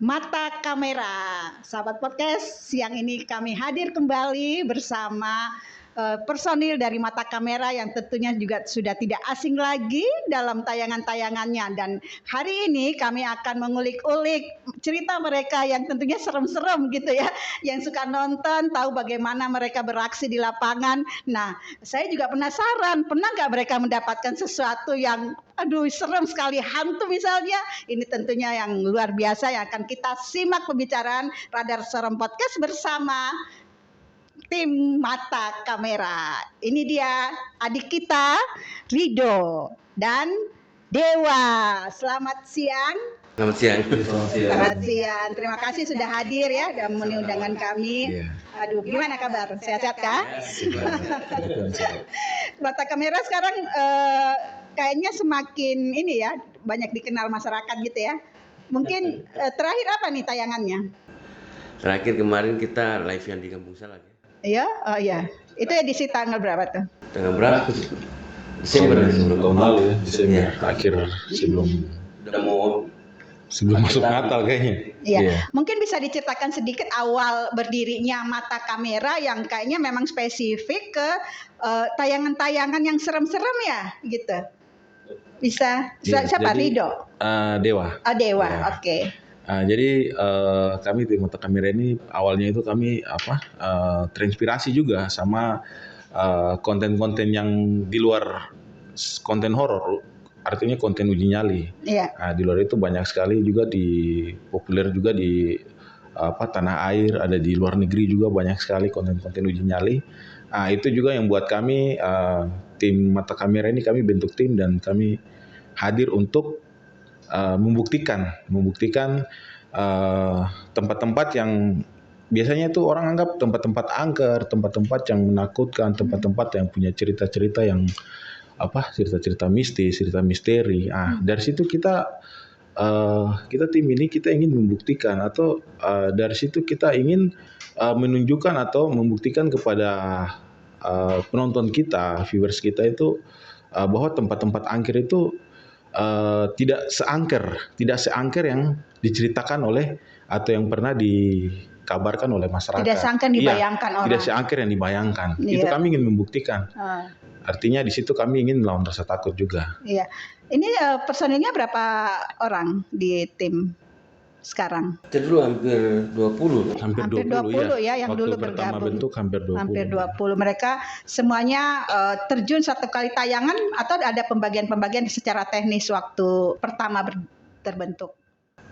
Mata Kamera. Sahabat podcast, siang ini kami hadir kembali bersama personil dari Mata Kamera yang tentunya juga sudah tidak asing lagi dalam tayangan-tayangannya. Dan hari ini kami akan mengulik-ulik cerita mereka yang tentunya serem-serem gitu ya, yang suka nonton, tahu bagaimana mereka beraksi di lapangan. Nah, saya juga penasaran, pernah nggak mereka mendapatkan sesuatu yang serem sekali, hantu misalnya. Ini tentunya yang luar biasa yang akan kita simak pembicaraan Radar Serem Podcast bersama tim Mata Kamera. Ini dia adik kita, Rido dan Dewa. Selamat siang. Selamat siang. Selamat siang. Terima kasih sudah hadir ya dan memenuhi undangan kami. Aduh, gimana kabar? Sehat-sehat kah? Mata Kamera sekarang kayaknya semakin ini ya, banyak dikenal masyarakat gitu ya. Mungkin terakhir apa nih tayangannya? Terakhir kemarin kita live yang di Kampung Salak. Iya, oh iya. Itu edisi tanggal berapa tuh? Tanggal berapa? Desember tahun lalu ya, Desember akhir sebelum masuk Natal kayaknya. Iya. Mungkin bisa diceritakan sedikit awal berdirinya Mata Kamera yang kayaknya memang spesifik ke tayangan-tayangan yang serem-serem ya, gitu. Bisa. Siapa? Rido? Dewa. Dewa. Ya. Oke. Jadi kami di Mata Kamera ini awalnya itu kami terinspirasi juga sama konten-konten yang di luar konten horor, artinya konten uji nyali. Iya. Di luar itu banyak sekali juga populer juga di tanah air, ada di luar negeri juga banyak sekali konten-konten uji nyali. Itu juga yang buat kami tim Mata Kamera ini, kami bentuk tim dan kami hadir untuk membuktikan tempat-tempat yang biasanya itu orang anggap tempat-tempat angker, tempat-tempat yang menakutkan, tempat-tempat yang punya cerita-cerita yang cerita-cerita mistis, cerita misteri. Dari situ kita tim ini kita ingin membuktikan atau dari situ kita ingin menunjukkan atau membuktikan kepada penonton kita, viewers kita itu bahwa tempat-tempat angker itu tidak seangker yang diceritakan oleh atau yang pernah dikabarkan oleh masyarakat. Tidak seangker dibayangkan orang. Tidak seangker yang dibayangkan. Iya. Itu kami ingin membuktikan. Artinya di situ kami ingin melawan rasa takut juga. Iya. Ini personilnya berapa orang di tim sekarang? Dulu hampir 20. Hampir 20 ya yang waktu dulu pertama bergabung. bentuk hampir 20. Hampir 20. Mereka semuanya terjun satu kali tayangan atau ada pembagian-pembagian secara teknis waktu pertama terbentuk?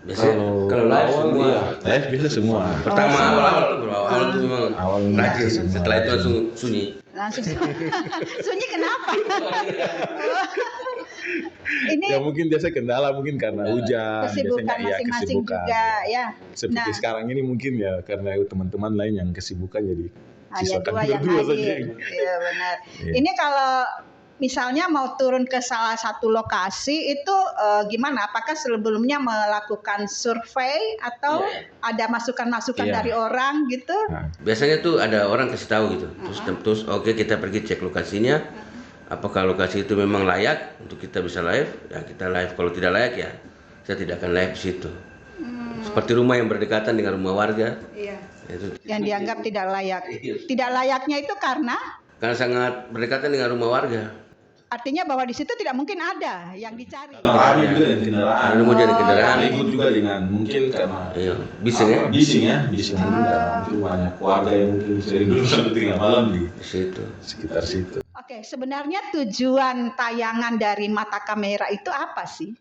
Biasanya kalau live semua. Live biasa semua. Pertama awal itu memang Awal rajin. semua. Setelah itu langsung sunyi. Langsung sunyi kenapa? Ini Ya mungkin biasa kendala mungkin karena hujan, kesibukan biasanya masing-masing kesibukan. juga ya. Seperti sekarang ini mungkin ya karena teman-teman lain yang kesibukan jadi Hanya sisakan dua yang berdua saja. hadir. Iya benar. Iya. Ini kalau misalnya mau turun ke salah satu lokasi itu gimana? Apakah sebelumnya melakukan survei atau ada masukan-masukan Iya. dari orang gitu? Biasanya tuh ada orang kasih tahu gitu. Terus oke, kita pergi cek lokasinya. Apakah lokasi itu memang layak untuk kita bisa live? Ya kita live. Kalau tidak layak ya saya tidak akan live di situ. Seperti rumah yang berdekatan dengan rumah warga. Iya. Itu Yang dianggap tidak layak. Tidak layaknya itu karena sangat berdekatan dengan rumah warga. artinya bahwa di situ tidak mungkin ada yang dicari. Ada juga yang kendaraan. Ada mau jadi kendaraan. Ikut juga dengan mungkin karena Iya, bising ya. bising juga. Mungkin banyak warga yang mungkin sering dulu tengah malam di Di situ. sekitar situ. Oke, sebenarnya tujuan tayangan dari Mata Kamera itu apa sih?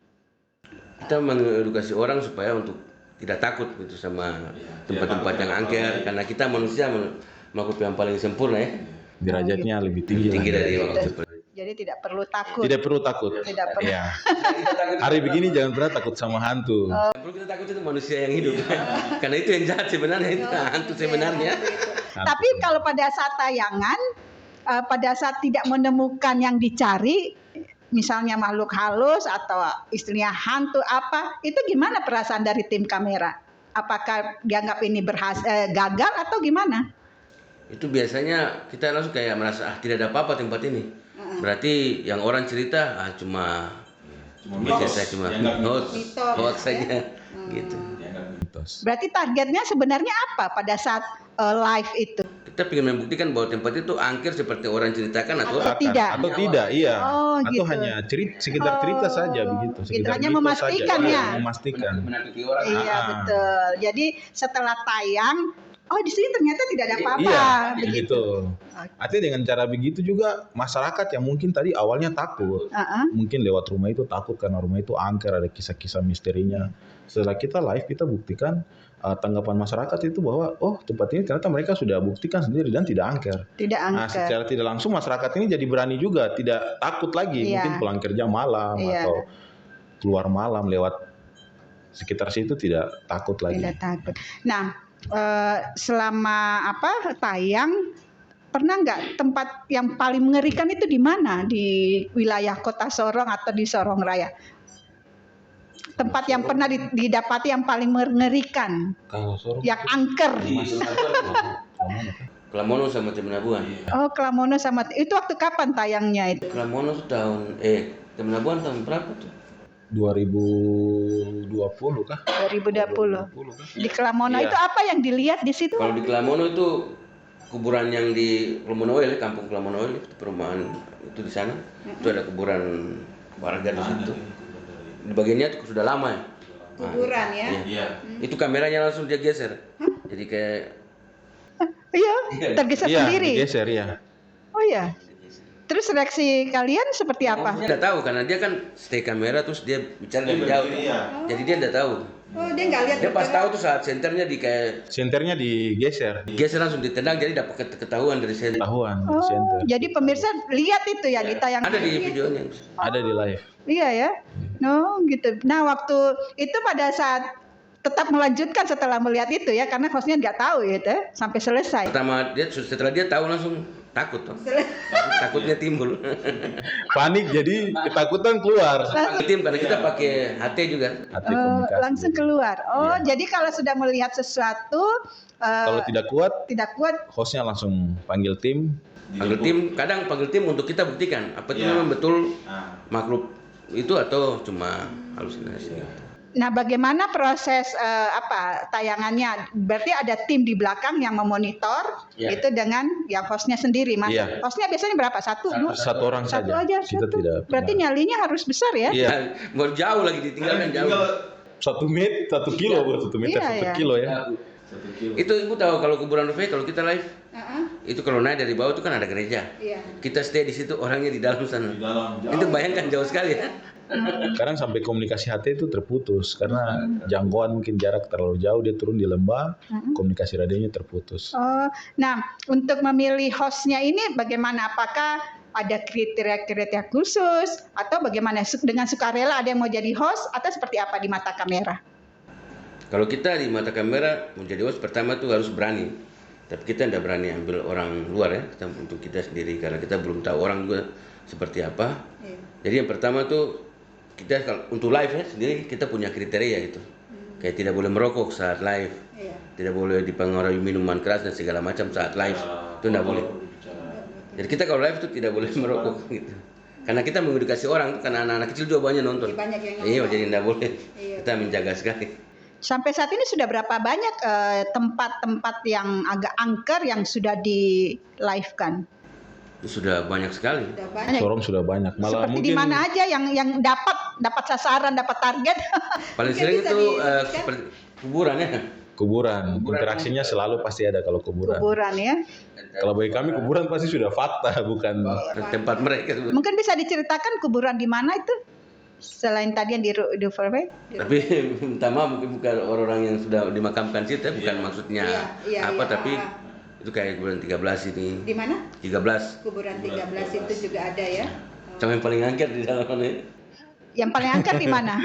Kita mengedukasi orang supaya untuk tidak takut gitu sama tempat-tempat yang angker, karena kita manusia melakukan yang paling sempurna ya. Derajatnya lebih tinggi. Tinggi dari waktu. Jadi tidak perlu takut. Tidak perlu takut. Tidak perlu. Iya. Hari begini jangan pernah takut sama hantu. Yang perlu kita takut itu manusia yang hidup. Karena itu yang jahat sebenarnya, itu hantu sebenarnya. Tapi kalau pada saat tayangan, pada saat tidak menemukan yang dicari, misalnya makhluk halus atau istilahnya hantu apa, itu gimana perasaan dari tim kamera? Apakah dianggap ini gagal atau gimana? Itu biasanya kita langsung kayak merasa tidak ada apa-apa tempat ini. Berarti yang orang cerita cuma Biasa cuma hoax, Mitos, hoax ya. saja gitu. Mitos. Berarti targetnya sebenarnya apa pada saat live itu? Kita ingin membuktikan bahwa tempat itu angker seperti orang ceritakan atau Atau tidak? Atau tidak, iya. Oh, Atau gitu. hanya sekedar cerita Oh, saja begitu, gitu. sekedar Hanya mitos memastikan saja. ya? Iya, memastikan. menakutkan orang. Iya, Ah. betul. Jadi setelah tayang, oh di sini ternyata tidak ada apa-apa, Iya, begitu. begitu. Artinya dengan cara begitu juga masyarakat yang mungkin tadi awalnya takut, mungkin lewat rumah itu takut karena rumah itu angker, ada kisah-kisah misterinya. Setelah kita live, kita buktikan tanggapan masyarakat itu bahwa oh tempat ini ternyata mereka sudah buktikan sendiri dan tidak angker. Tidak Nah, angker. secara tidak langsung masyarakat ini jadi berani juga, tidak takut lagi, Iya. mungkin pulang kerja malam Iya. atau keluar malam lewat sekitar situ tidak takut lagi. Tidak takut. Nah, selama tayang, pernah nggak tempat yang paling mengerikan itu di mana? Di wilayah Kota Sorong atau di Sorong Raya? Tempat yang pernah didapati yang paling mengerikan, Kalau Sorong yang angker. Kelamono sama Temenabuan. Oh, Kelamono sama itu waktu kapan tayangnya itu? Kelamono itu Temenabuan tahun berapa tuh? 2020 kah? 2020. 2020 kah? Di Kelamono Iya. itu apa yang dilihat di situ? Kalau di Kelamono itu kuburan yang di Kelamono Oil, kampung Kelamono Oil, itu perumahan itu di sana. Itu ada kuburan warga di situ. Di bagiannya itu sudah lama ya. Kuburan ya? Iya. Itu kameranya langsung dia geser. Jadi kayak Iya, tergesa Iya, sendiri. digeser ya. Oh iya. Terus reaksi kalian seperti apa? dia nggak tahu karena dia kan stay kamera terus dia bicara dari jauh. Jadi dia nggak tahu. Oh, dia nggak lihat. Dia pas tahu tuh saat senternya di kayak Senternya digeser, geser langsung ditendang jadi dapat ketahuan dari senter. tahuan Oh, senter. jadi pemirsa lihat itu ya di tayangan. Ada di videonya. Ada di live. Iya ya. No, gitu. Nah, waktu itu pada saat tetap melanjutkan setelah melihat itu ya, karena hostnya nggak tahu gitu sampai selesai. Pertama dia setelah dia tahu langsung takut tuh. Takutnya timbul. Panik jadi ketakutan keluar. Tim karena kita pakai HT juga. Hati Oh, komunikasi. langsung keluar. Oh, jadi kalau sudah melihat sesuatu Kalau tidak kuat, tidak kuat, hostnya langsung panggil tim. Panggil tim, kadang panggil tim untuk kita buktikan apa itu memang betul makhluk itu atau cuma halusinasi. nah bagaimana proses tayangannya? Berarti ada tim di belakang yang memonitor Iya. itu dengan yang hostnya sendiri, Mas. Iya. Hostnya biasanya berapa? Satu, dua? Satu orang Satu saja. aja. Kita Satu. tidak Berarti pernah. nyalinya harus besar ya? Iya. Mau jauh lagi ditinggalkan jauh. 1 meter, 1 kilo, bukan 1 meter, Iya, 1 iya. kilo ya. Itu ibu tahu kalau kuburan Rufai kalau kita live itu kalau naik dari bawah itu kan ada gereja. Iya. Kita stay di situ orangnya di dalam sana. Itu bayangkan jauh sekali ya. Kadang sampai komunikasi HT itu terputus karena jangkauan mungkin jarak terlalu jauh, dia turun di lembah, komunikasi radionya terputus. Oh, nah untuk memilih hostnya ini bagaimana? Apakah ada kriteria-kriteria khusus atau bagaimana? Dengan sukarela ada yang mau jadi host atau seperti apa di mata kamera? Kalau kita di mata kamera menjadi host pertama tuh harus berani. Tapi kita tidak berani ambil orang luar ya, kita untuk kita sendiri karena kita belum tahu orang juga seperti apa. Jadi yang pertama tuh kita kalau untuk live ya sendiri kita punya kriteria gitu. Kayak tidak boleh merokok saat live, tidak boleh dipengaruhi minuman keras dan segala macam saat live, itu tidak boleh. Jadi kita kalau live itu tidak boleh merokok gitu. Karena kita mengedukasi orang, karena anak-anak kecil juga banyak nonton. Banyak yang Iya, jadi tidak boleh. Kita menjaga sekali. Sampai saat ini sudah berapa banyak tempat-tempat yang agak angker yang sudah di live kan? Sudah banyak sekali. Banyak. Sorong sudah banyak. Malah Seperti di mungkin mana aja yang dapat sasaran, dapat target. Paling Mungkin sering bisa itu disebutkan. seperti kuburan ya. kuburan. Interaksinya selalu pasti ada kalau kuburan. Kuburan ya. Kalau bagi kami kuburan pasti sudah fakta, bukan Tempat mereka. Mungkin bisa diceritakan kuburan di mana itu? Selain tadi yang di Rufai? Tapi minta maaf mungkin bukan orang-orang yang sudah dimakamkan situ, bukan maksudnya Iya, apa, iya. tapi itu kayak kuburan 13 ini. Di mana? 13. Kuburan 13 itu juga ada ya. Sama yang paling angker di dalam ini. Yang paling angker di mana?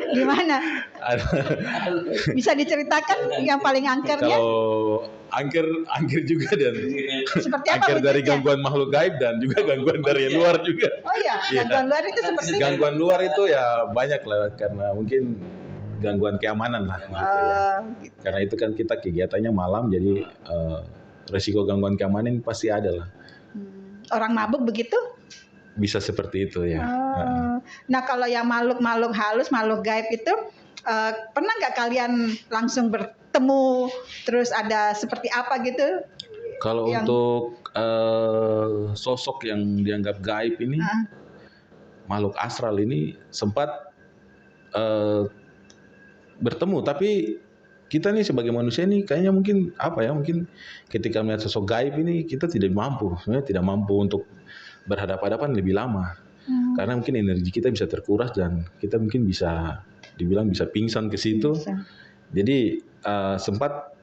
Di mana? Bisa diceritakan yang paling angkernya? kalau angker juga dan Seperti apa angker dari wujudnya? gangguan makhluk gaib dan juga gangguan dari luar juga. Oh iya, gangguan luar itu seperti Gangguan luar itu ya banyak lah karena mungkin gangguan keamanan lah. Gitu ya. gitu. Karena itu kan kita kegiatannya malam jadi resiko gangguan keamanan pasti ada lah. Orang mabuk begitu? bisa seperti itu ya. Oh. Nah kalau yang makhluk-makhluk halus, makhluk gaib itu pernah nggak kalian langsung bertemu terus ada seperti apa gitu? Kalau Yang- untuk sosok yang dianggap gaib ini, makhluk astral ini sempat bertemu, tapi kita nih sebagai manusia nih kayaknya mungkin mungkin ketika melihat sosok gaib ini kita sebenarnya tidak mampu untuk berhadapan-hadapan lebih lama. Karena mungkin energi kita bisa terkuras dan kita mungkin bisa dibilang bisa pingsan ke situ. Bisa. Jadi sempat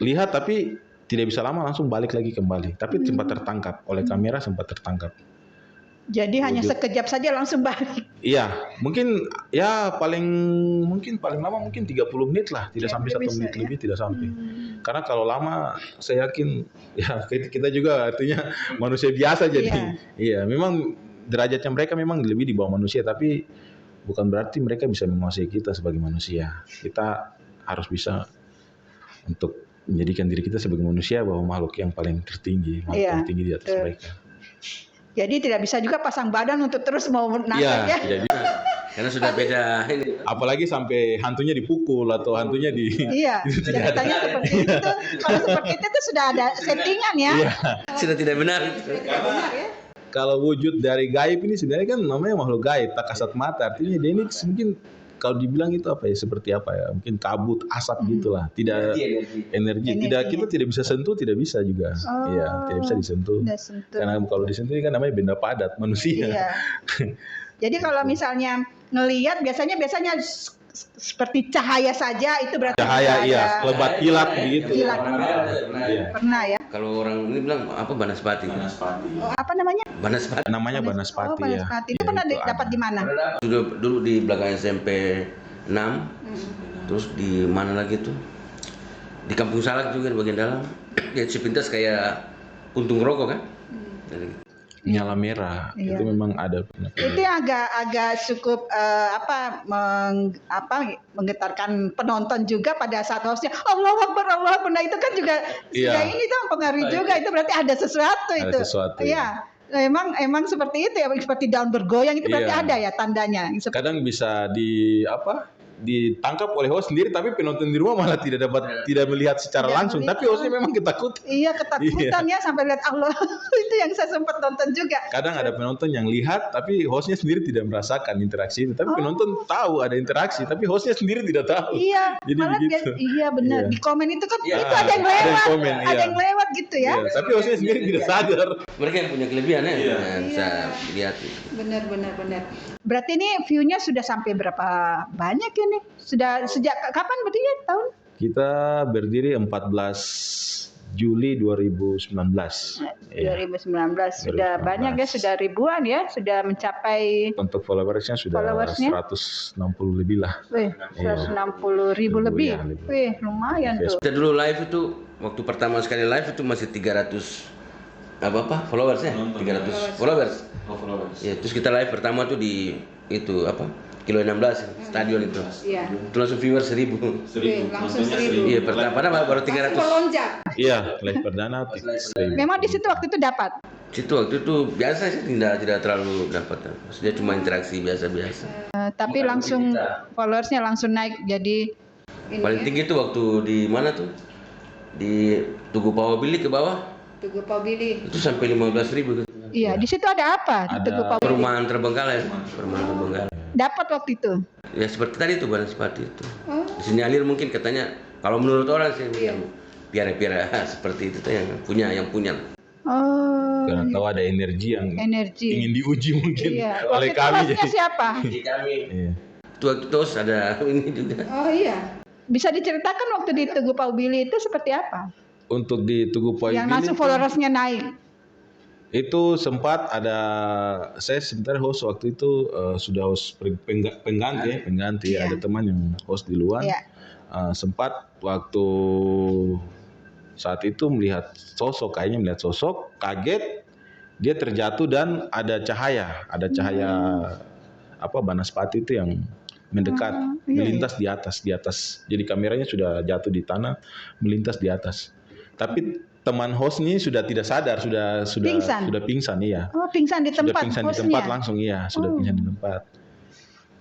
lihat tapi tidak bisa lama langsung balik lagi kembali. Tapi sempat tertangkap oleh kamera, sempat tertangkap. Jadi hanya sekejap saja langsung balik. Iya, mungkin ya paling lama mungkin 30 menit lah, tidak Ya, sampai 1 bisa, menit ya. lebih tidak sampai. Karena kalau lama saya yakin ya kita juga artinya manusia biasa jadi. Iya, memang derajatnya mereka memang lebih di bawah manusia, tapi bukan berarti mereka bisa menguasai kita sebagai manusia. Kita harus bisa untuk menjadikan diri kita sebagai manusia bahwa makhluk yang paling tertinggi, makhluk Iya, paling tinggi di atas betul. mereka. Jadi tidak bisa juga pasang badan untuk terus mau nangkep Iya, ya. jadi Karena sudah beda ini. apalagi sampai hantunya dipukul atau hantunya di Iya, itu tidak ada. ceritanya seperti itu. Kalau seperti itu tuh sudah ada settingan ya. Iya. Sudah tidak benar. Tidak benar ya. Kalau wujud dari gaib ini sebenarnya kan namanya makhluk gaib, tak kasat mata. Artinya dia ini mungkin kalau dibilang itu apa ya, seperti apa ya, mungkin kabut, asap gitulah. Tidak energi. Tidak, kita tidak bisa sentuh, tidak bisa juga. Oh. Iya, tidak bisa disentuh. Udah sentuh. Karena kalau disentuh ini kan namanya benda padat manusia. Iya. Jadi kalau misalnya ngelihat biasanya seperti cahaya saja itu berarti Cahaya tidak iya, ada lebat kilat begitu. kilat. Iya. Pernah ya. Kalau orang ini bilang apa Banaspati. Oh, apa namanya? Banaspati. Namanya Banaspati Oh, ya. Banaspati. Itu Iya, pernah itu dapat ada. di mana? Dulu di belakang SMP 6. Terus di mana lagi tuh? Di Kampung Salak juga di bagian dalam. Ya sepintas kayak puntung rokok kan? Jadi, Nyala merah. Iya. Itu memang ada. Itu yang agak cukup menggetarkan penonton juga pada saat hostnya Allah Akbar. Nah itu kan juga Iya. sudah ini tuh mempengaruhi juga, itu berarti ada sesuatu Ada itu. sesuatu, Iya. Emang seperti itu ya, seperti daun bergoyang itu berarti Iya. ada ya tandanya. Kadang bisa ditangkap oleh host sendiri, tapi penonton di rumah malah tidak melihat secara Tidak langsung, melihat. tapi hostnya memang ketakutan. Iya, ketakutan ya sampai lihat Allah. Itu yang saya sempat nonton juga. Kadang ada penonton yang lihat tapi hostnya sendiri tidak merasakan interaksi itu, tapi penonton tahu ada interaksi tapi hostnya sendiri tidak tahu. Iya, Jadi malah begitu. iya benar. Iya. Di komen itu kan Iya, itu ada yang ada yang lewat, komen, ada iya. yang lewat gitu ya. Iya, tapi hostnya sendiri tidak sadar. mereka yang punya kelebihan ya, yang bisa lihat. Benar. Berarti ini view-nya sudah sampai berapa banyak ini? Sudah sejak kapan berarti ya tahun? Kita berdiri 14 Juli 2019. Iya. 2019 sudah 2019. banyak ya, sudah ribuan ya, sudah mencapai Untuk followersnya sudah Followersnya? 160 lebih lah. 160.000 lebih. Iya, lebih. Wih, lumayan tuh. Kita dulu live itu waktu pertama sekali live itu masih 300 followers ya? 300 followers. Ya, terus kita live pertama tuh di itu Kilo 16 stadion itu. Iya. Itu langsung viewers 1000. Langsung 1.000. Iya, pertama padahal baru 300. Melonjak. Iya, live perdana. Memang di situ waktu itu dapat. Situ waktu itu biasa sih, tidak terlalu dapat. Maksudnya cuma interaksi biasa-biasa. Tapi langsung followersnya langsung naik jadi ini Paling ya. tinggi itu waktu di mana tuh? Di Tugu Pawabili ke bawah Tugu Pawabili. itu sampai 15.000 gitu. Iya, di situ ada apa? Di Ada Tugu Pawabili. Perumahan Terbengkalai, perumahan Terbengkalai. Dapat waktu itu. Ya seperti tadi tuh Banaspati itu. Disinyalir mungkin katanya kalau menurut orang sih piara-piara seperti itu tuh yang punya. Oh. Karena tahu ada energi yang Energi. ingin diuji mungkin Iya. oleh Waktu itu kami. hostnya siapa? Di kami. Iya. Itu waktu terus ada ini juga. Oh iya. Bisa diceritakan waktu di Tugu Pawabili itu seperti apa? Untuk di Tugu Yang Pawabili langsung followersnya naik. itu sempat ada, saya sebentar host waktu itu sudah host pengganti Iya. ada teman yang host di luar. Iya. Sempat waktu saat itu melihat sosok kaget, dia terjatuh dan ada cahaya Banaspati itu yang mendekat, iya, melintas di atas. Jadi kameranya sudah jatuh di tanah, melintas di atas. Tapi teman host ini sudah tidak sadar, sudah pingsan, iya. Oh, pingsan di Sudah tempat pingsan di hostnya. tempat langsung, iya, sudah pingsan di tempat.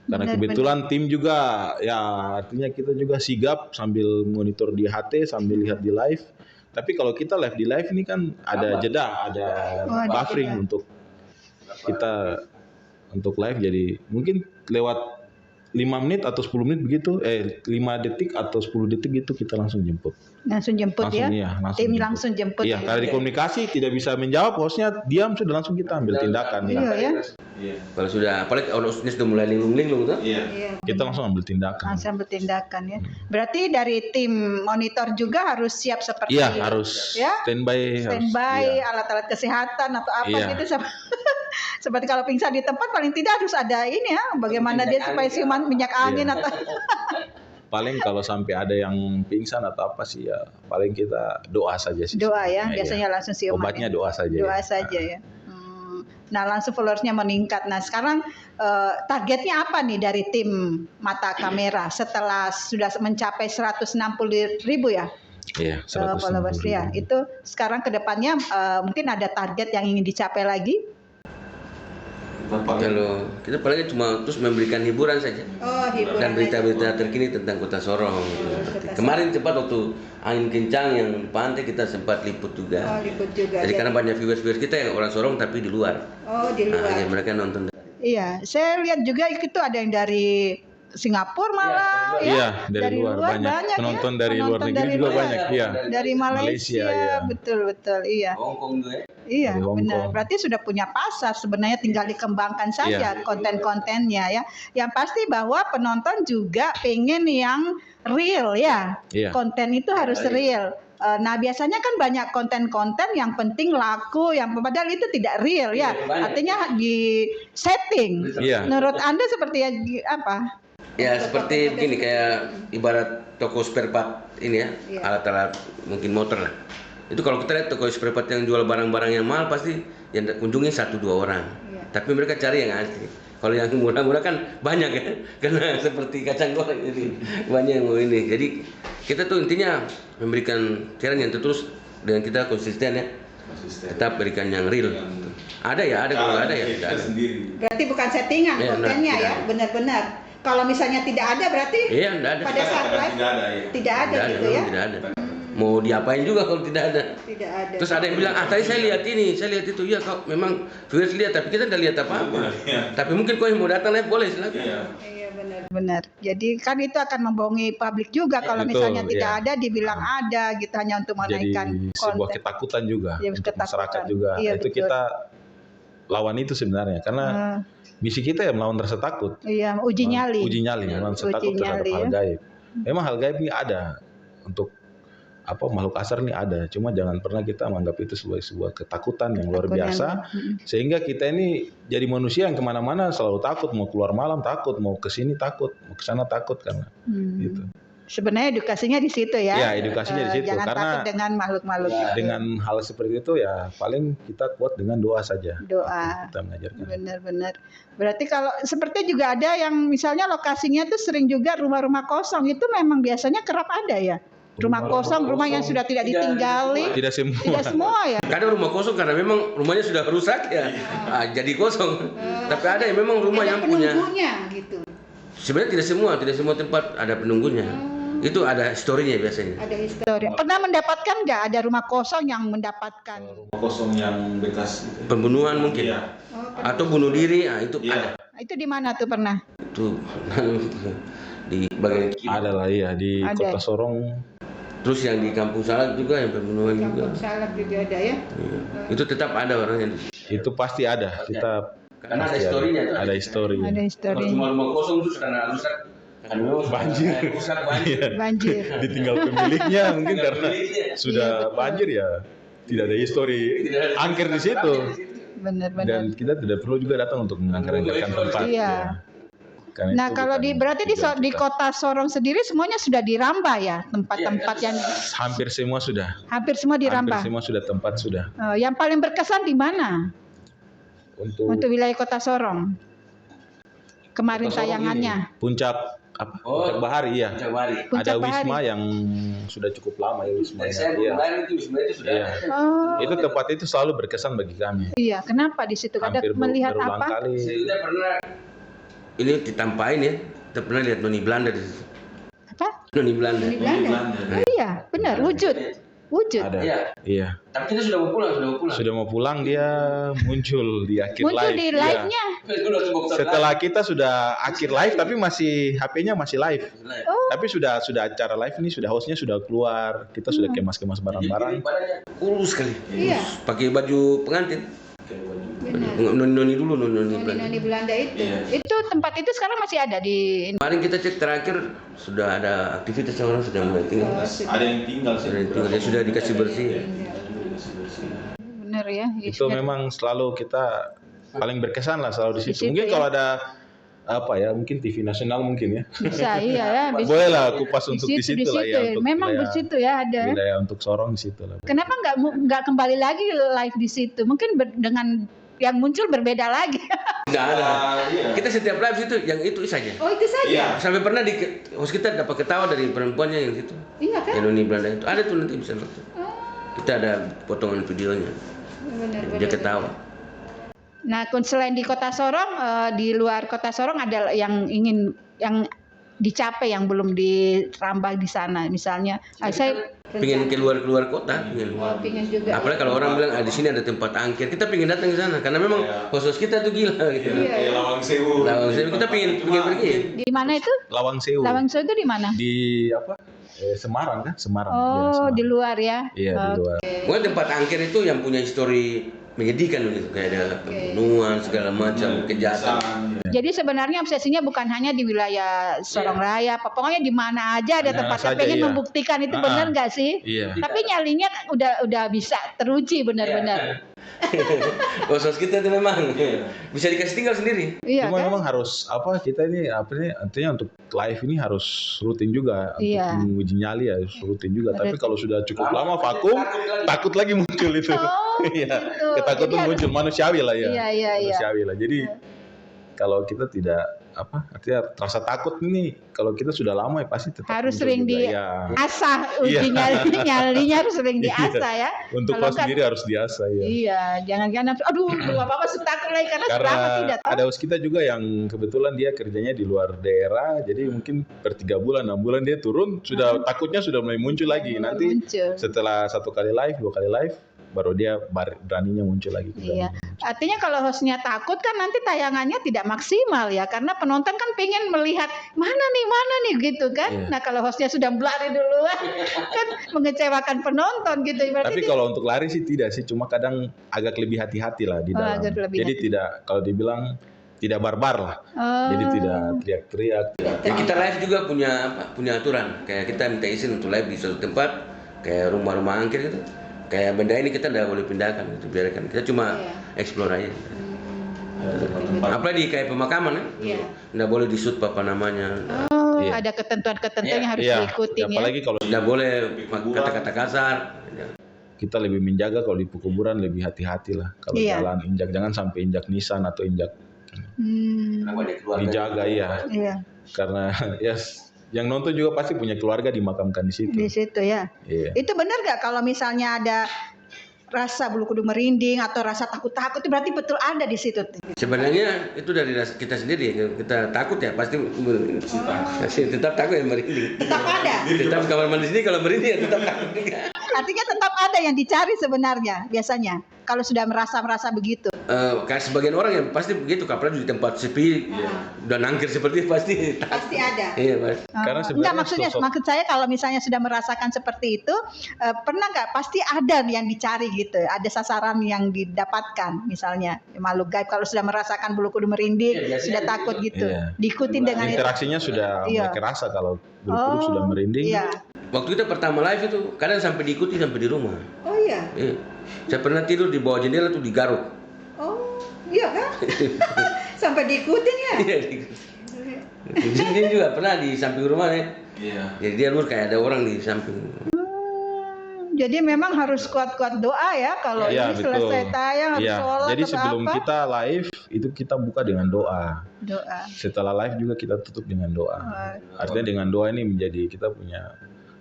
Karena kebetulan tim juga, ya artinya kita juga sigap sambil monitor di HT, sambil lihat di live. Tapi kalau kita live di live ini kan ada jeda, ada buffering untuk kita untuk live. Jadi mungkin lewat 5 menit atau 10 menit begitu, 5 detik atau 10 detik gitu kita langsung jemput. Langsung jemput Langsung, ya? iya, Tim jemput. langsung jemput. Iya, karena di komunikasi tidak bisa menjawab, hostnya diam, sudah langsung kita ambil tindakan. Iya ya. Kalau sudah, apalagi kalau hostnya sudah mulai linglung-linglung tuh. Iya. Kita langsung ambil tindakan. Langsung bertindakan ya. Berarti dari tim monitor juga harus siap seperti Iya, harus ya? standby. Standby, Iya. alat-alat kesehatan atau apa Iya. gitu. Seperti kalau pingsan di tempat paling tidak harus ada ini ya. Bagaimana dia supaya siuman minyak angin Iya. atau Paling kalau sampai ada yang pingsan atau apa sih ya, paling kita doa saja sih. doa ya. Iya. Biasanya langsung siuman. Obatnya ya. doa saja. Doa ya. saja ya. Nah langsung followersnya meningkat. Nah sekarang targetnya apa nih dari tim mata kamera setelah sudah mencapai 160.000 ya Iya, followers ya. Itu sekarang kedepannya mungkin ada target yang ingin dicapai lagi? Kalau kita paling cuma terus memberikan hiburan saja. Oh hiburan. Dan berita-berita terkini tentang Kota Sorong. Gitu. Kemarin sempat waktu angin kencang yang pantai kita sempat liput juga. Oh liput juga. Jadi karena banyak viewers kita yang orang Sorong tapi di luar. Oh di luar. Nah, mereka nonton. Iya, saya lihat juga itu ada yang dari Singapura malah ya. Iya, dari luar banyak. Penonton dari luar negeri juga banyak. Iya. Dari Malaysia, iya. betul Hong iya. Kong juga ya. Iya, Dari Hong benar. Kong. Berarti sudah punya pasar sebenarnya, tinggal dikembangkan saja konten-kontennya ya. Yang pasti bahwa penonton juga pengen yang real ya. Iya. Konten itu harus real. Nah, biasanya kan banyak konten-konten yang penting laku, yang padahal itu tidak real ya. Iya, banyak. Artinya di setting. Iya. Menurut Anda seperti apa? Ya seperti begini, kayak ibarat toko spare part ini ya, Iya. alat-alat mungkin motor lah. Itu kalau kita lihat toko spare part yang jual barang-barang yang mahal pasti yang kunjungi 1-2 orang. Iya. Tapi mereka cari yang asli. Kalau yang murah-murah kan banyak ya, karena seperti kacang goreng jadi banyak yang mau ini. Jadi kita tuh intinya memberikan siaran yang terus dengan kita konsisten ya. Tetap berikan yang real. Ada ya, ada kalau nggak ada ya tidak ada. Berarti bukan settingan Iya, kontennya tidak ya, ada. benar-benar. Kalau misalnya tidak ada berarti Iya, tidak ada. pada saat live tidak ada Tidak ada, gitu memang ya. tidak ada. Mau diapain juga kalau tidak ada. Tidak ada. Terus ada yang bilang, tadi saya lihat ini, saya lihat itu. Ya kau memang viewers lihat, tapi kita tidak lihat apa-apa. Tapi mungkin kau yang mau datang live boleh silakan. Iya benar. Jadi kan itu akan membohongi publik juga kalau Betul, misalnya tidak iya. ada dibilang ada gitu hanya untuk Jadi menaikkan sebuah konten. ketakutan juga Iya, untuk ketakutan. masyarakat juga. Iya, Itu betul. kita lawan itu sebenarnya karena misi kita ya melawan rasa takut. Iya, uji nyali. Uji nyali, melawan rasa Uji takut terhadap nyali, hal ya. gaib. Memang hal gaib ini ada untuk makhluk kasar ini ada. Cuma jangan pernah kita menganggap itu sebuah ketakutan yang luar Ketakutan. biasa. Sehingga kita ini jadi manusia yang kemana-mana selalu takut. Mau keluar malam takut, mau ke sini takut, mau ke sana takut karena gitu. Sebenarnya edukasinya di situ ya. Ya, edukasinya di situ. Jangan Karena takut dengan makhluk-makhluk itu. dengan hal seperti itu ya paling kita kuat dengan doa saja. Doa. Kita mengajarkan. Benar-benar. Berarti kalau seperti juga ada yang misalnya lokasinya tuh sering juga rumah-rumah kosong itu memang biasanya kerap ada ya. Rumah kosong, rumah yang sudah tidak ditinggali. Tidak semua. Tidak semua ya. Kadang rumah kosong karena memang rumahnya sudah rusak ya, jadi kosong. Tapi ada yang memang rumah Ada yang punya. penunggunya gitu. Sebenarnya tidak semua tempat ada penunggunya. Itu ada historinya biasanya. Ada histori. Pernah mendapatkan nggak ada rumah kosong yang mendapatkan? Rumah kosong yang bekas Pembunuhan mungkin, Iya. atau bunuh diri, itu ada. Itu di mana tuh pernah? Itu di bagian kiri. Ada lah ya di Ada. Kota Sorong. Terus yang di Kampung Salak juga yang pembunuhan juga. Kampung Salak juga ada ya. Iya. Itu tetap ada orangnya. Itu pasti ada. Kita Karena ada pasti historinya. Ada historinya. Ada Kalau histori. cuma rumah kosong terus karena rusak. Karena memang Banjir. Rusak banjir. Banjir. Ditinggal pemiliknya mungkin Tinggal karena pemiliknya. sudah Iya, betul. banjir ya. Tidak ada histori Tidak ada angker di situ. Benar-benar. Dan kita tidak perlu juga datang untuk mengangkat-angkatkan tempat. Iya. ya. Karena Nah itu kalau bukan berarti di tujuan kita. kota Sorong sendiri semuanya sudah dirambah ya tempat-tempat yang hampir semua sudah. hampir semua dirambah. Hampir semua sudah tempat sudah. Yang paling berkesan di mana Untuk untuk wilayah kota Sorong? kemarin Kota Sorong tayangannya. ini, Puncak apa? Oh. Puncak Bahari ya. Puncak Bahari. Puncak Ada Wisma Bahari. yang sudah cukup lama ya Wisma. Dari saya Iya. kemarin itu sebenarnya itu sudah Iya. ada. Oh, Itu tempat itu selalu berkesan bagi kami. iya. Kenapa di situ ada Hampir melihat berulang apa? kali. Saya pernah ini ditampain ya. Kita pernah lihat noni Belanda di situ. Apa? Noni Belanda. Di Belanda. Oh iya, benar. Wujud. Ada. Iya. Iya. Tapi kita sudah mau pulang, Sudah mau pulang dia muncul di akhir Muncul live. di Iya. live-nya. Setelah kita sudah akhir live tapi masih HP-nya masih live. Oh, Tapi sudah acara live ini sudah hostnya sudah keluar. Kita sudah kemas-kemas barang-barang. Kurus sekali. Iya. Pakai baju pengantin. benar. Noni dulu, noni Belanda. Noni Belanda itu. Iya. Itu tempat itu sekarang masih ada di Kemarin kita cek terakhir sudah ada aktivitas orang sudah mulai tinggal. Ada yang tinggal sih. Sudah tinggal, dia sudah dikasih bersih. benar ya. Itu memang selalu kita paling berkesan lah selalu di Di situ. situ Mungkin ya. kalau ada apa ya, mungkin TV nasional mungkin ya. bisa iya ya. Bisa. Boleh lah kupas untuk di situ lah ya. situ. Untuk Memang di wilayah- situ ya ada. Wilayah untuk Sorong di situ lah. Kenapa nggak kembali lagi live di situ? Mungkin dengan yang muncul berbeda lagi. Tidak ada. Kita setiap live itu yang itu saja. Oh itu saja. Iya. Sampai pernah di host kita dapat ketawa dari perempuannya yang situ. Iya kan? Yang noni Belanda itu. Ada tuh nanti bisa nonton. Kita ada potongan videonya. Benar, Dia ketawa. Nah, selain di Kota Sorong, di luar Kota Sorong ada yang dicapai yang belum dirambah di sana. Misalnya, saya Pengen keluar kota, pengen juga. Apalagi kalau orang bilang di sini ada tempat angker, kita pengen datang ke sana karena memang host kita tuh gila gitu. Iya. Lawang Sewu. Lawang Sewu kita pengen pergi. Di mana itu? Lawang Sewu. Lawang Sewu itu di mana? Di apa? Semarang kan? Semarang. Iya, Oh, Semarang. di luar ya. Iya, di luar. Pokoknya tempat angker itu yang punya histori menyedihkan gitu, kayak ada pembunuhan segala macam kejahatan. Jadi sebenarnya obsesinya bukan hanya di wilayah Sorong Raya, pokoknya di mana aja ada Mana tempatnya saja, pengen iya. membuktikan itu Ah, benar nggak sih? Iya. Tapi nyalinya udah bisa teruji benar-benar. Host kita itu memang bisa dikasih tinggal sendiri. Iya Cuma kan? memang harus apa kita ini apa nih artinya untuk live ini harus rutin juga Iya. untuk menguji nyali harus rutin juga. Tapi Rutin. kalau sudah cukup lama vakum takut lagi muncul itu. Oh, Iya. gitu. Ketakutan Jadi muncul manusiawi lah ya. Iya, iya, iya. Manusiawi lah. Jadi kalau kita tidak apa artinya rasa takut ini kalau kita sudah lama ya pasti tetap Harus muncul sering juga. di Ya. asah Iya. uji nyalinya harus sering diasah ya. Untuk Kalau kau kan- sendiri harus diasah ya. Iya, jangan aduh apa sudah takut lagi karena Karena sudah tidak tahu. ada host kita juga yang kebetulan dia kerjanya di luar daerah, jadi mungkin per 3 bulan, 6 bulan dia turun, sudah takutnya sudah mulai muncul lagi. Nanti Muncul. setelah 1 kali live, 2 kali live, baru dia beraninya muncul lagi. Iya. Artinya kalau hostnya takut kan nanti tayangannya tidak maksimal ya, karena penonton kan pengen melihat mana nih gitu kan. Iya. Nah kalau hostnya sudah berlari duluan kan mengecewakan penonton gitu. Berarti Tapi kalau untuk lari sih tidak sih, cuma kadang agak lebih hati-hati lah di Oh, dalam. agak lebih Jadi hati. tidak, kalau dibilang tidak barbar lah. Oh. Jadi tidak teriak-teriak. Ya, kita live juga punya aturan. Kayak kita minta izin untuk live di suatu tempat, kayak rumah-rumah angker gitu. Kayak benda ini kita tidak boleh pindahkan, gitu, biarkan. Kita cuma explore aja. Apalagi kayak pemakaman kan, Iya. nggak boleh di-shoot apa namanya, Oh, Iya. ada ketentuan-ketentuan yang harus Iya, diikutin ya. apalagi kalau nggak boleh kata-kata kasar. kita lebih menjaga kalau di kuburan lebih hati-hati lah. Kalau Iya. jalan injak, jangan sampai injak nisan atau injak dijaga ya. Iya, Karena ya yang nonton juga pasti punya keluarga dimakamkan di situ. di situ ya. Iya. Itu benar nggak kalau misalnya ada rasa bulu kuduk merinding atau rasa takut-takut itu berarti betul ada di situ. Sebenarnya itu dari kita sendiri, kita takut ya pasti tetap takut ya merinding. Tetap ada. Tetap kamar mandi sini kalau merinding ya tetap takut juga. Artinya tetap ada yang dicari sebenarnya biasanya kalau sudah merasa begitu. Kayak sebagian orang yang pasti begitu, apalagi di tempat sepi dan angker seperti itu pasti takut. Pasti ada. Iya mas. Karena Enggak, sebenarnya maksudnya sosok- maksud saya kalau misalnya sudah merasakan seperti itu pernah nggak pasti ada yang dicari gitu, ada sasaran yang didapatkan misalnya makhluk gaib kalau sudah merasakan bulu kuduk merinding Iya, biasanya sudah takut gitu, Iya. diikutin dengan itu. interaksinya sudah Iya. mulai kerasa kalau bulu kuduk sudah merinding. Iya. Waktu kita pertama live itu kadang sampai diikuti sampai di rumah. Oh iya. Iya. Saya pernah tidur di bawah jendela tuh digaruk. Oh iya kan? Sampai diikutin ya. Iya. Dia juga pernah di samping rumah ya. Iya. Jadi dia lur kayak ada orang di samping. Jadi memang harus kuat-kuat doa ya kalau Iya, ini selesai tayang harus Iya, sholat jadi atau sebelum apa. kita live itu kita buka dengan doa. Doa. Setelah live juga kita tutup dengan doa. Oh, Artinya dengan doa ini menjadi kita punya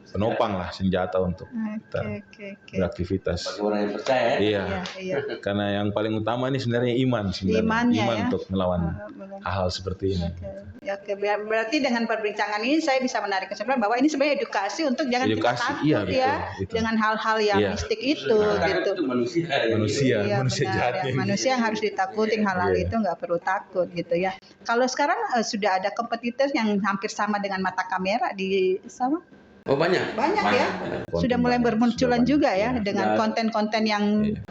penopang lah, senjata untuk kita Oke. beraktivitas. Bagi orang yang percaya ya. Iya, Iya. karena yang paling utama ini sebenarnya iman sebenarnya. Imannya Iman ya. untuk melawan Benar. hal-hal seperti ini. Oke. Berarti dengan perbincangan ini saya bisa menarik kesimpulan bahwa ini sebenarnya edukasi untuk jangan kita Edukasi, takut iya, ya betul. dengan hal-hal yang Iya. mistik itu Karena gitu. itu manusia. Manusia, Iya, manusia benar, jahat ya. ini. Manusia yang harus ditakutin hal-hal Iya. itu nggak perlu takut gitu ya. Kalau sekarang sudah ada kompetitor yang hampir sama dengan mata kamera di sama Oh banyak. banyak ya. Konten Sudah mulai banyak, bermunculan sudah juga banyak, ya iya. dengan Ya. konten-konten yang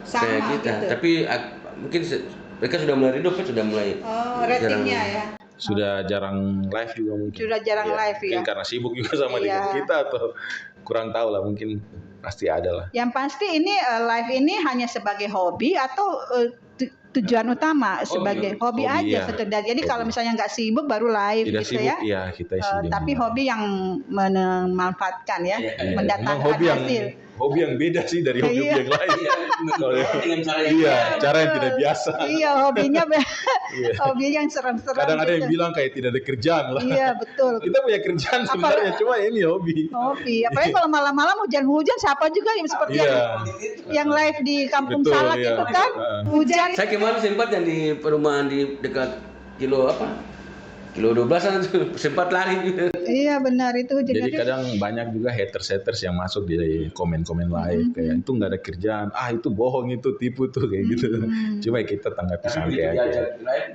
sama Kayak kita. gitu. Tapi mungkin mereka sudah mulai redup, sudah mulai. Oh, ratingnya ya. Sudah jarang live juga mungkin. Sudah jarang Iya, live ya. Mungkin karena sibuk juga sama Iya. dengan kita atau kurang tahu lah, mungkin pasti ada lah. Yang pasti ini live ini hanya sebagai hobi atau tujuan utama sebagai hobi Hobi, aja iya. sekedar. Jadi Hobi. kalau misalnya nggak sibuk baru live Tidak gitu sibuk, ya. ya kita isi dengan Tapi hobi yang memanfaatkan ya, Iya, Iya, mendatangkan memang hobi yang hasil. hobi yang beda sih dari hobi Iya. yang lain. Kalau Dengan cara yang iya, cara yang tidak biasa. Iya, hobinya Iya. hobi yang serem-serem. Kadang ada gitu. yang bilang kayak tidak ada kerjaan lah. Iya, betul. Kita punya kerjaan sebenarnya, cuma ini hobi. Hobi. Apalagi kalau malam-malam hujan-hujan siapa juga yang seperti Iya, yang live di Kampung Betul, Salak iya. itu kan. Hujan. Saya kemarin sempat yang di perumahan di dekat kilo 12-an itu sempat lari juga. Iya, benar itu. jadi kadang banyak juga haters yang masuk di komen-komen live kayak itu nggak ada kerjaan, itu bohong, itu tipu tuh kayak gitu. Cuma kita tanggapi santai aja.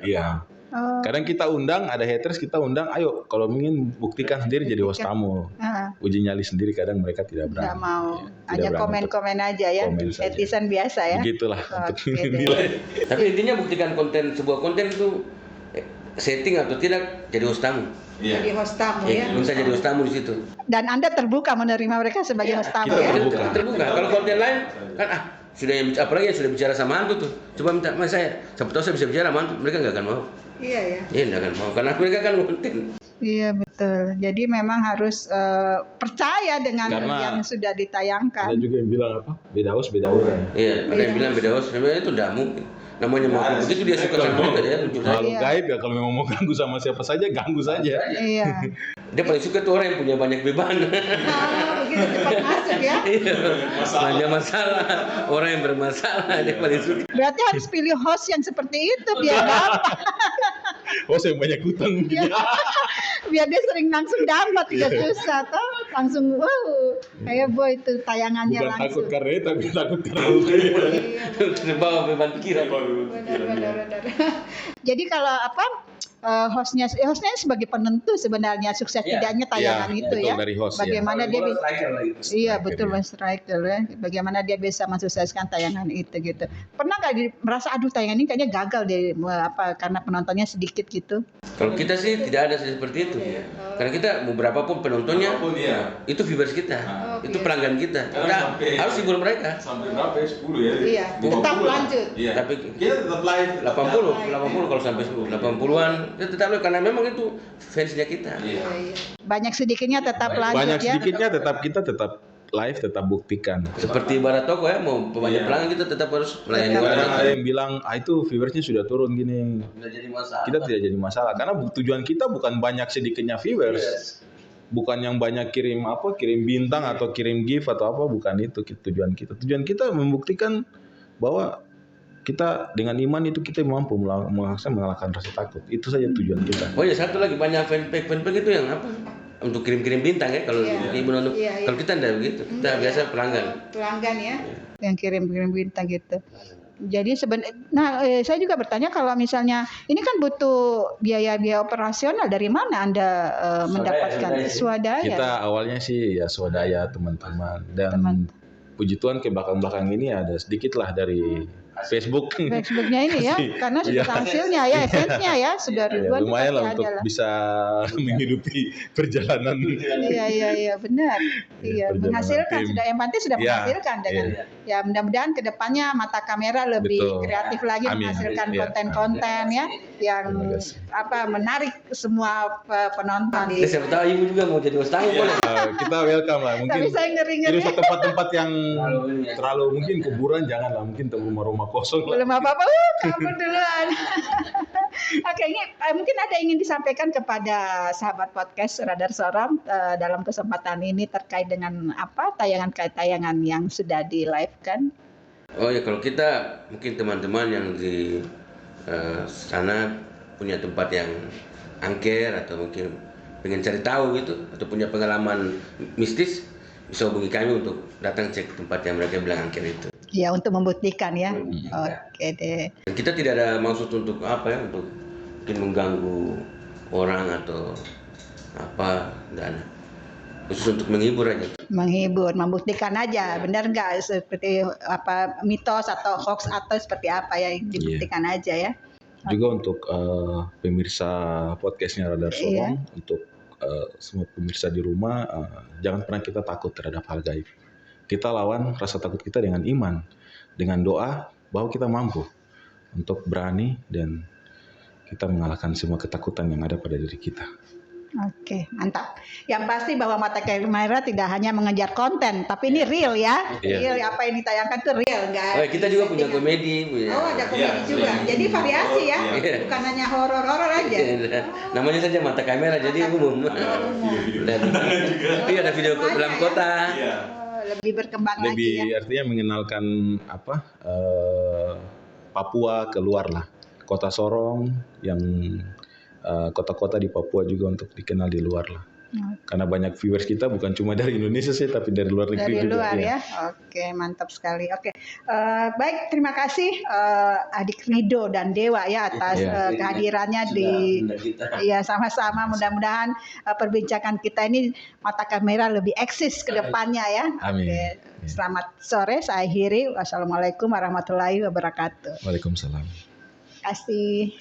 Iya. Oh, Kadang kita undang, ada haters kita undang, ayo kalau ingin buktikan sendiri jadi host tamu. ah, Uji nyali sendiri kadang mereka tidak nggak berani. mau. Iya, tidak Hanya berani komen-komen aja ya. komen saja. Netizen biasa ya. Begitulah untuk Oke deh. nilai. Tapi intinya buktikan sebuah konten itu setting atau tidak jadi host tamu. Jadi host tamu ya. Bisa jadi host tamu di situ. Dan Anda terbuka menerima mereka sebagai host tamu kita ya. terbuka. Terbuka. Kalau konten lain kan sudah yang apalagi yang sudah bicara sama hantu tuh. Coba minta mas saya, siapa tahu saya bisa bicara sama hantu, mereka nggak akan mau. Iya ya. Iya nggak akan mau karena mereka kan konten. Iya betul. Jadi memang harus percaya dengan Karena yang sudah Ada ditayangkan. juga yang bilang apa? Beda host, beda orang. Iya, ada yang bilang beda host, sebenarnya itu tidak mungkin. Namanya mau begitu dia suka sama kita dia muncul saja. Kalau Iya. gaib ya, kalau memang mau ganggu sama siapa saja, ganggu saja. Iya. Dia paling suka tuh orang yang punya banyak beban. Begitu cepat masuk ya. Iya, banyak masalah. Orang yang bermasalah dia paling suka. Berarti harus pilih host yang seperti itu biar dapat. Host yang banyak hutang mungkin. Biar dia sering langsung dapat, tidak susah toh. Langsung kayak boy itu tayangannya Bukan langsung. takut karena itu, tapi takut karena hutang. Terbawa beban pikiran. Benar. Jadi kalau hostnya sebagai penentu sebenarnya sukses Iya. tidaknya tayangan Iya, itu betul, ya. dari host, Bagaimana dia bisa Iya Striker, betul ya. Mas Striker ya. Bagaimana dia bisa mensukseskan tayangan itu gitu. Pernah nggak merasa aduh tayangan ini kayaknya gagal deh karena penontonnya sedikit gitu? Kalau kita sih tidak ada seperti itu. Karena kita mau berapapun penontonnya, itu viewers kita, itu pelanggan kita. Kita harus hibur mereka. Sampai berapa ya? 10 ya? Iya, tetap lanjut. Iya. Tapi Kita tetap live. 80 kalau sampai 80-an kita tetap live karena memang itu fansnya kita. Banyak sedikitnya tetap lanjut Banyak ya. sedikitnya kita tetap live, tetap buktikan. Seperti ibarat toko ya, mau banyak pelanggan kita tetap harus melayani Tetap. orang. Kadang ada yang bilang, itu viewersnya sudah turun gini. Tidak jadi masalah. Kita tidak jadi masalah karena tujuan kita bukan banyak sedikitnya viewers. Bukan yang banyak kirim bintang atau kirim gift atau apa, bukan itu tujuan kita. Tujuan kita membuktikan bahwa kita dengan iman itu kita mampu mengalahkan rasa takut. Itu saja tujuan kita. Oh ya, satu lagi banyak fanpage itu yang untuk kirim-kirim bintang ya kalau ibu nonton. Iya. Kalau kita enggak begitu. Kita biasa pelanggan. Pelanggan ya. Yang kirim bintang gitu. Jadi saya juga bertanya kalau misalnya ini kan butuh biaya operasional, dari mana Anda mendapatkan swadaya? Kita awalnya sih ya swadaya teman-teman, dan puji Tuhan ke belakang-belakang ini ada sedikit lah dari Facebook. Facebooknya ini ya, karena sudah Iya. hasilnya ya, fansnya ya sudah Ya, ribuan. lumayan lah pasti untuk ada lah. bisa menghidupi perjalanan. Iya benar. Iya, perjalanan menghasilkan tim. sudah, yang penting sudah Iya, menghasilkan dengan ya mudah-mudahan kedepannya mata kamera lebih Betul. kreatif lagi Amin. menghasilkan Iya. konten-konten ya yang Terima kasih. menarik semua penonton. Siapa tahu ibu juga mau jadi host tamu boleh. Kita welcome lah. Mungkin Tapi saya ngeri-ngeri. kirim ke tempat-tempat yang terlalu mungkin kuburan jangan lah. Mungkin rumah-rumah kosong lah. Belum apa-apa, kamu duluan. Oke, ini mungkin ada yang ingin disampaikan kepada sahabat podcast Radar Soram dalam kesempatan ini terkait dengan tayangan yang sudah di live kan? Oh ya, kalau kita mungkin teman-teman yang di sana punya tempat yang angker atau mungkin pengen cari tahu gitu atau punya pengalaman mistis, bisa hubungi kami untuk datang cek tempat yang mereka bilang angker itu. Ya, untuk membuktikan ya. Oke deh. Dan kita tidak ada maksud untuk untuk mungkin mengganggu orang atau dan khusus untuk menghibur aja. Menghibur, membuktikan aja, benar nggak seperti mitos atau hoax atau seperti apa ya, dibuktikan aja ya. Juga untuk pemirsa podcastnya Radar Sorong, untuk semua pemirsa di rumah, jangan pernah kita takut terhadap hal gaib. Kita lawan rasa takut kita dengan iman, dengan doa bahwa kita mampu untuk berani dan kita mengalahkan semua ketakutan yang ada pada diri kita. Oke, mantap. Yang pasti bahwa Mata Kamera tidak hanya mengejar konten, tapi ini real ya. Real, apa yang ditayangkan itu real, enggak? Oh, kita juga punya komedi. Ada komedi juga. Jadi variasi ya, bukan hanya horor-horor aja. Namanya saja Mata Kamera, jadi umum. Iya, ada video dalam kota. Lebih berkembang Lebih lagi ya. artinya mengenalkan Papua keluar lah. Kota Sorong yang kota-kota di Papua juga untuk dikenal di luar lah. Karena banyak viewers kita bukan cuma dari Indonesia sih, tapi dari luar negeri juga. Dari luar ya. Oke, mantap sekali. Oke, baik, terima kasih Adik Rido dan Dewa ya atas kehadirannya sama-sama. Mudah-mudahan perbincangan kita ini Mata Kamera lebih eksis ke depannya ya. Amin. Oke. Selamat sore, saya akhiri. Wassalamualaikum warahmatullahi wabarakatuh. Waalaikumsalam. Terima kasih.